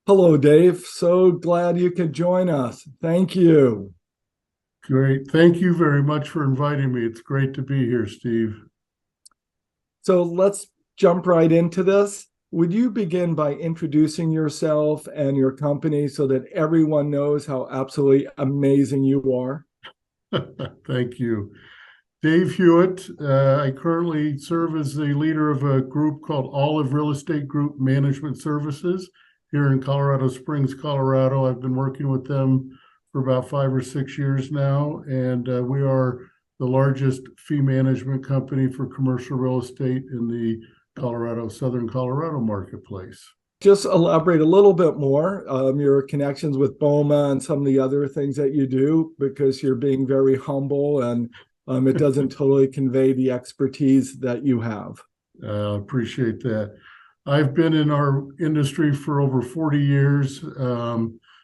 Hello, Dave. So glad you could join us. Thank you. Great. Thank you very much for inviting me. It's great to be here, Steve. So let's jump right into this. Would you begin by introducing yourself and your company so that everyone knows how absolutely amazing you are? Thank you. Dave Hewett. I currently serve as the leader of a group called Olive Real Estate Group Management Services here in Colorado Springs, Colorado. I've been working with them for about 5 or 6 years now, and we are the largest fee management company for commercial real estate in the Southern Colorado marketplace. Just elaborate a little bit more, your connections with BOMA and some of the other things that you do, because you're being very humble and it doesn't totally convey the expertise that you have. Appreciate that. I've been in our industry for over 40 years.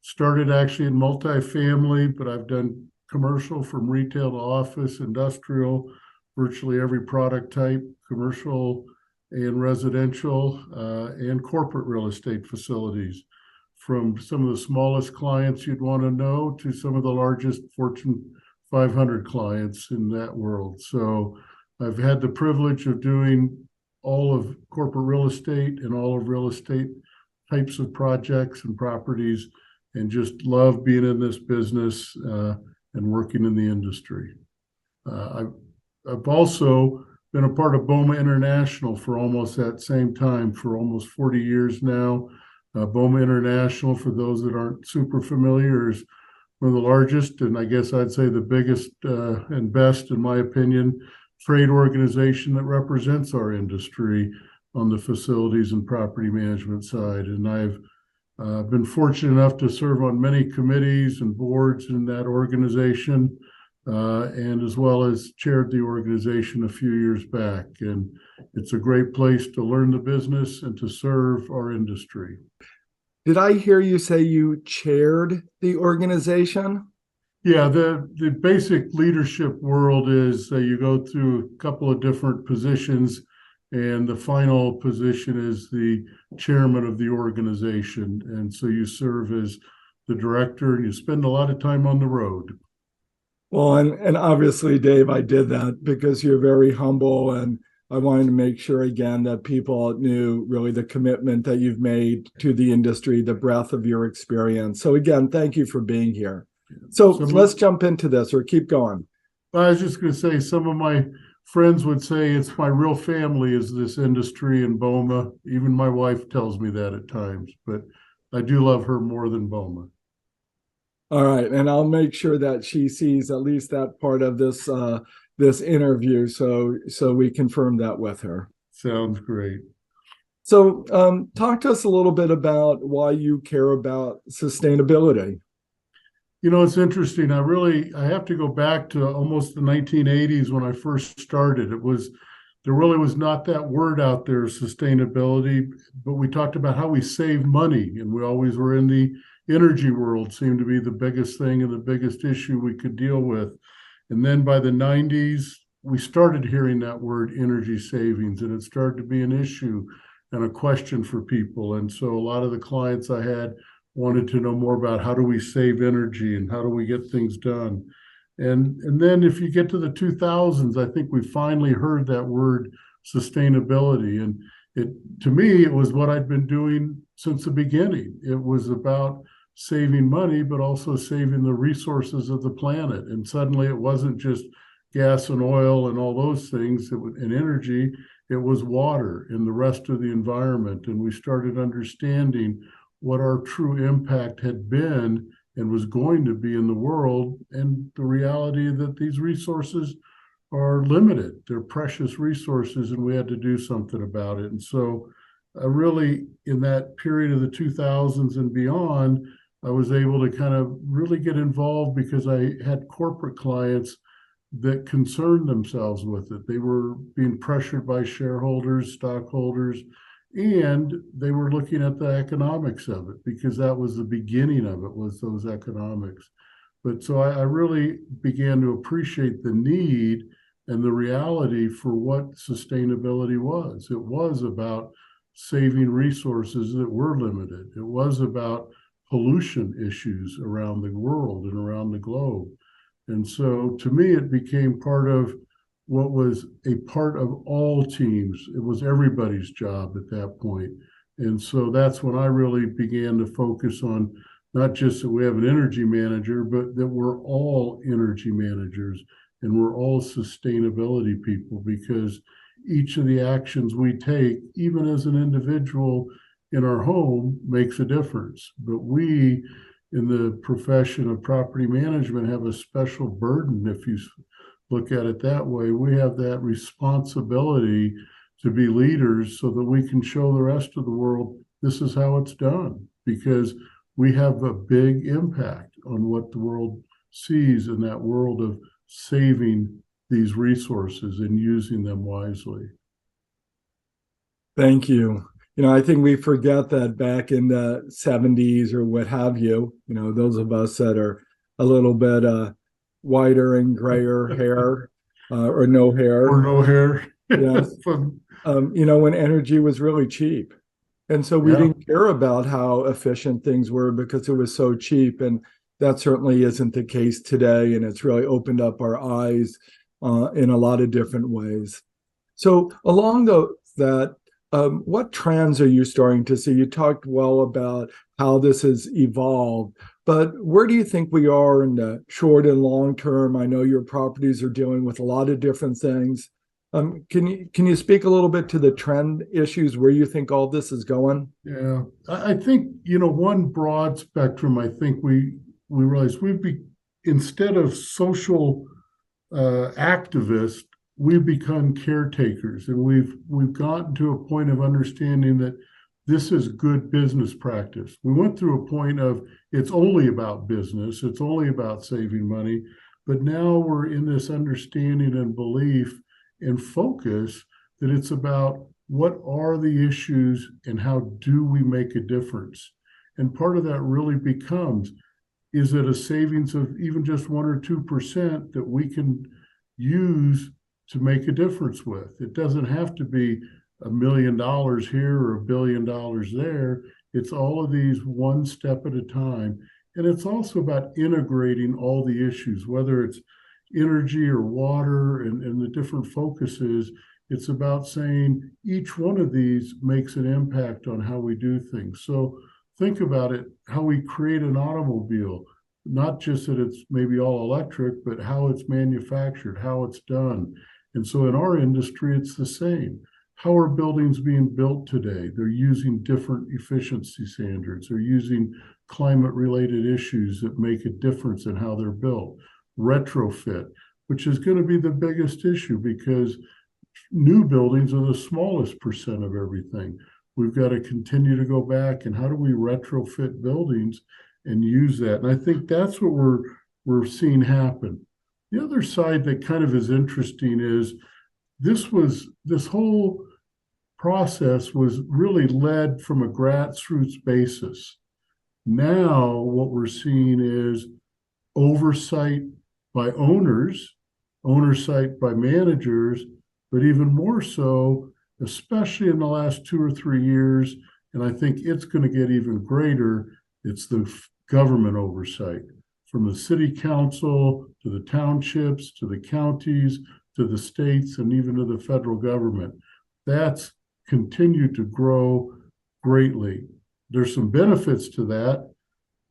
Started actually in multifamily, but I've done commercial from retail to office, industrial, virtually every product type, commercial and residential, and corporate real estate facilities, from some of the smallest clients you'd want to know to some of the largest Fortune 500 clients in that world. So I've had the privilege of doing all of corporate real estate and all of real estate types of projects and properties, and just love being in this business and working in the industry. I've also been a part of BOMA International for almost that same time, for almost 40 years now. BOMA International, for those that aren't super familiar, is one of the largest, and I guess I'd say the biggest and best, in my opinion, trade organization that represents our industry on the facilities and property management side. And I've been fortunate enough to serve on many committees and boards in that organization, and as well as chaired the organization a few years back. And it's a great place to learn the business and to serve our industry. Did I hear you say you chaired the organization? Yeah, the basic leadership world is you go through a couple of different positions, and the final position is the chairman of the organization. And so you serve as the director, and you spend a lot of time on the road. Well, and obviously, Dave, I did that because you're very humble, and I wanted to make sure again that people knew really the commitment that you've made to the industry, the breadth of your experience. So again, thank you for being here. So let's jump into this or keep going. I was just going to say, some of my friends would say it's my real family is this industry in BOMA. Even my wife tells me that at times, but I do love her more than BOMA. All right, and I'll make sure that she sees at least that part of this interview, so we confirm that with her. Sounds great. So, talk to us a little bit about why you care about sustainability. You know, it's interesting. I have to go back to almost the 1980s when I first started. There really was not that word out there, sustainability, but we talked about how we save money, and we always were in the energy world, seemed to be the biggest thing and the biggest issue we could deal with. And then by the 90s, we started hearing that word energy savings, and it started to be an issue and a question for people. And so a lot of the clients I had wanted to know more about how do we save energy and how do we get things done. And then if you get to the 2000s, I think we finally heard that word sustainability. And to me, it was what I'd been doing since the beginning. It was about saving money, but also saving the resources of the planet. And suddenly it wasn't just gas and oil and all those things and energy, it was water and the rest of the environment. And we started understanding what our true impact had been and was going to be in the world, and the reality that these resources are limited. They're precious resources, and we had to do something about it. And so really, in that period of the 2000s and beyond, I was able to kind of really get involved because I had corporate clients that concerned themselves with it. They were being pressured by shareholders, stockholders, and they were looking at the economics of it, because that was the beginning of it, was those economics. But so I really began to appreciate the need and the reality for what sustainability was. It was about saving resources that were limited. It was about pollution issues around the world and around the globe. And so to me, it became part of what was a part of all teams. It was everybody's job at that point. And so that's when I really began to focus on not just that we have an energy manager, but that we're all energy managers and we're all sustainability people, because each of the actions we take, even as an individual in our home, makes a difference. But we, in the profession of property management, have a special burden. If you look at it that way, we have that responsibility to be leaders so that we can show the rest of the world this is how it's done, because we have a big impact on what the world sees in that world of saving these resources and using them wisely. Thank you. I think we forget that back in the 70s or what have you, those of us that are a little bit whiter and grayer hair or no hair. Or no hair. Yes. When energy was really cheap. And so we didn't care about how efficient things were because it was so cheap. And that certainly isn't the case today. And it's really opened up our eyes in a lot of different ways. So along that, what trends are you starting to see? You talked well about how this has evolved, but where do you think we are in the short and long term? I know your properties are dealing with a lot of different things. Can you speak a little bit to the trend issues, where you think all this is going? Yeah, I think, one broad spectrum, I think we realize instead of social activists, we've become caretakers, and we've gotten to a point of understanding that this is good business practice. We went through a point of it's only about business, it's only about saving money, but now we're in this understanding and belief and focus that it's about what are the issues and how do we make a difference. And part of that really becomes, is it a savings of even just 1 or 2% that we can use to make a difference with? It doesn't have to be $1 million here or $1 billion there. It's all of these one step at a time. And it's also about integrating all the issues, whether it's energy or water and the different focuses. It's about saying each one of these makes an impact on how we do things. So think about it, how we create an automobile, not just that it's maybe all electric, but how it's manufactured, how it's done. And so in our industry, it's the same. How are buildings being built today? They're using different efficiency standards. They're using climate-related issues that make a difference in how they're built. Retrofit, which is going to be the biggest issue because new buildings are the smallest percent of everything. We've got to continue to go back and how do we retrofit buildings and use that? And I think that's what we're seeing happen. The other side that kind of is interesting is this whole process was really led from a grassroots basis. Now what we're seeing is oversight by owners, oversight by managers, but even more so, especially in the last 2 or 3 years, and I think it's going to get even greater, it's the government oversight, from the city council to the townships, to the counties, to the states, and even to the federal government. That's continued to grow greatly. There's some benefits to that,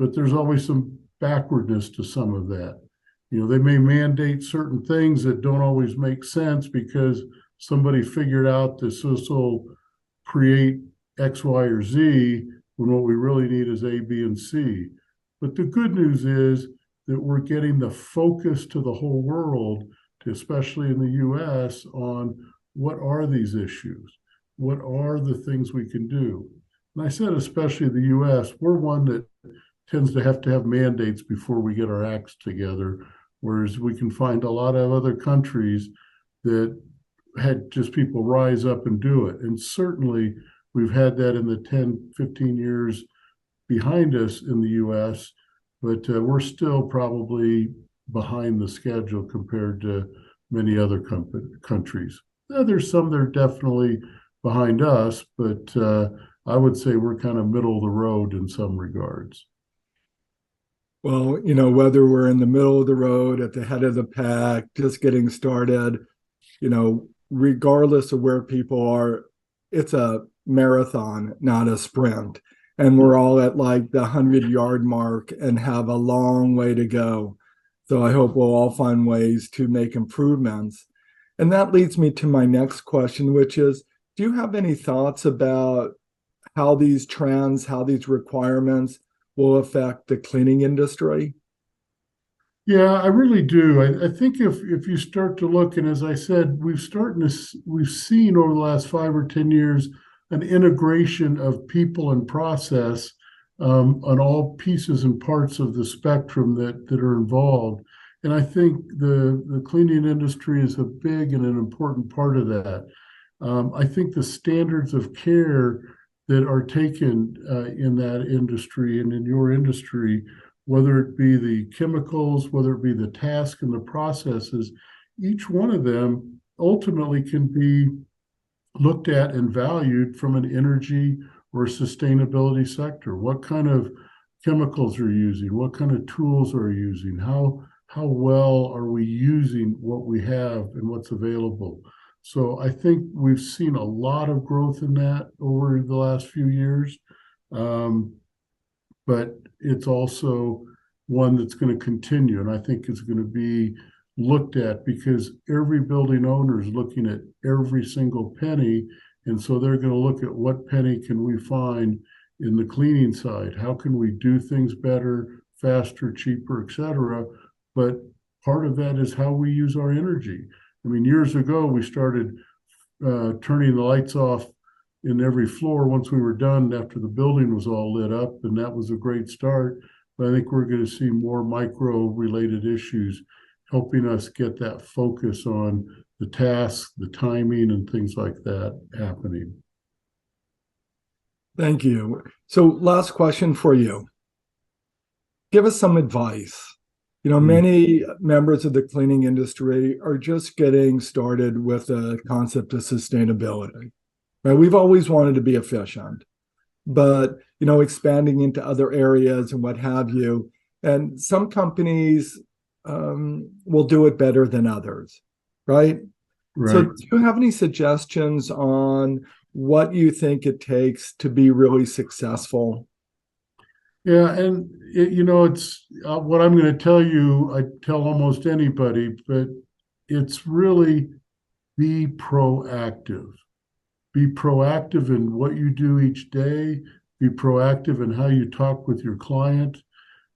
but there's always some backwardness to some of that. They may mandate certain things that don't always make sense because somebody figured out this will create X, Y, or Z when what we really need is A, B, and C. But the good news is that we're getting the focus to the whole world, especially in the US, on what are these issues? What are the things we can do? And I said, especially the US, we're one that tends to have mandates before we get our acts together, whereas we can find a lot of other countries that had just people rise up and do it. And certainly we've had that in the 10, 15 years behind us in the US, but we're still probably behind the schedule compared to many other countries. There's some that are definitely behind us, but I would say we're kind of middle of the road in some regards. Well, whether we're in the middle of the road, at the head of the pack, just getting started, regardless of where people are, it's a marathon, not a sprint. And we're all at like the 100-yard mark and have a long way to go. So I hope we'll all find ways to make improvements. And that leads me to my next question, which is, do you have any thoughts about how these trends, how these requirements will affect the cleaning industry? Yeah, I really do. I think if you start to look, and as I said, we've seen over the last 5 or 10 years an integration of people and process on all pieces and parts of the spectrum that are involved. And I think the cleaning industry is a big and an important part of that. I think the standards of care that are taken in that industry and in your industry, whether it be the chemicals, whether it be the task and the processes, each one of them ultimately can be looked at and valued from an energy or sustainability sector. What kind of chemicals are you using? What kind of tools are you using? How well are we using what we have and what's available? So I think we've seen a lot of growth in that over the last few years. But it's also one that's going to continue. And I think it's going to be looked at because every building owner is looking at every single penny. And so they're going to look at what penny can we find in the cleaning side? How can we do things better, faster, cheaper, et cetera? But part of that is how we use our energy. I mean, years ago, we started turning the lights off in every floor once we were done after the building was all lit up, and that was a great start. But I think we're going to see more micro-related issues helping us get that focus on the tasks, the timing, and things like that happening. Thank you. So last question for you. Give us some advice. Many members of the cleaning industry are just getting started with the concept of sustainability. Right? We've always wanted to be efficient, but expanding into other areas and what have you. And some companies will do it better than others, right? Right. So do you have any suggestions on what you think it takes to be really successful? Yeah, and it's what I'm going to tell you. I tell almost anybody, but it's really be proactive. Be proactive in what you do each day. Be proactive in how you talk with your client,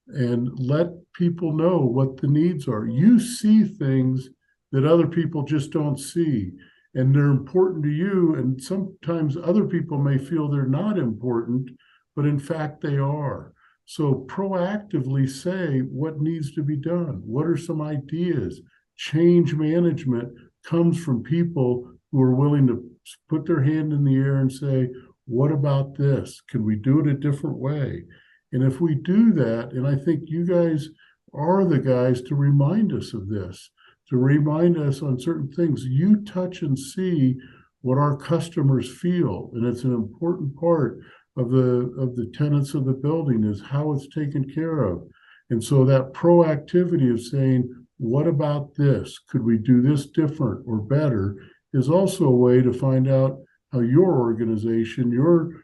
and let people know what the needs are. You see things that other people just don't see, and they're important to you. And sometimes other people may feel they're not important, but in fact they are. So proactively say what needs to be done. What are some ideas? Change management comes from people who are willing to put their hand in the air and say, what about this? Can we do it a different way? And if we do that, and I think you guys are the guys to remind us of this, to remind us on certain things. You touch and see what our customers feel, and it's an important part of the tenants of the building is how it's taken care of. And so that proactivity of saying, what about this? Could we do this different or better? Is also a way to find out how your organization, your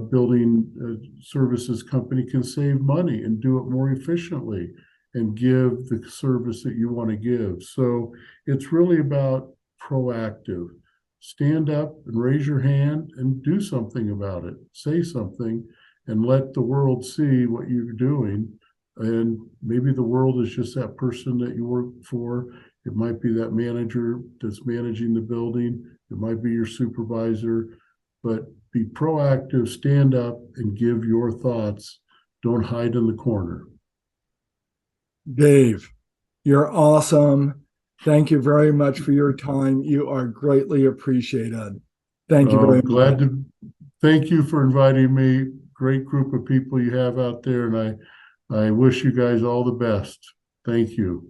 building services company can save money and do it more efficiently and give the service that you want to give. So it's really about proactive. Stand up and raise your hand and do something about it. Say something and let the world see what you're doing. And maybe the world is just that person that you work for. It might be that manager that's managing the building. It might be your supervisor, but be proactive, stand up and give your thoughts. Don't hide in the corner. Dave, you're awesome. Thank you very much for your time. You are greatly appreciated. Thank you very Glad much. to thank you for inviting me. Great group of people you have out there, and I wish you guys all the best. Thank you.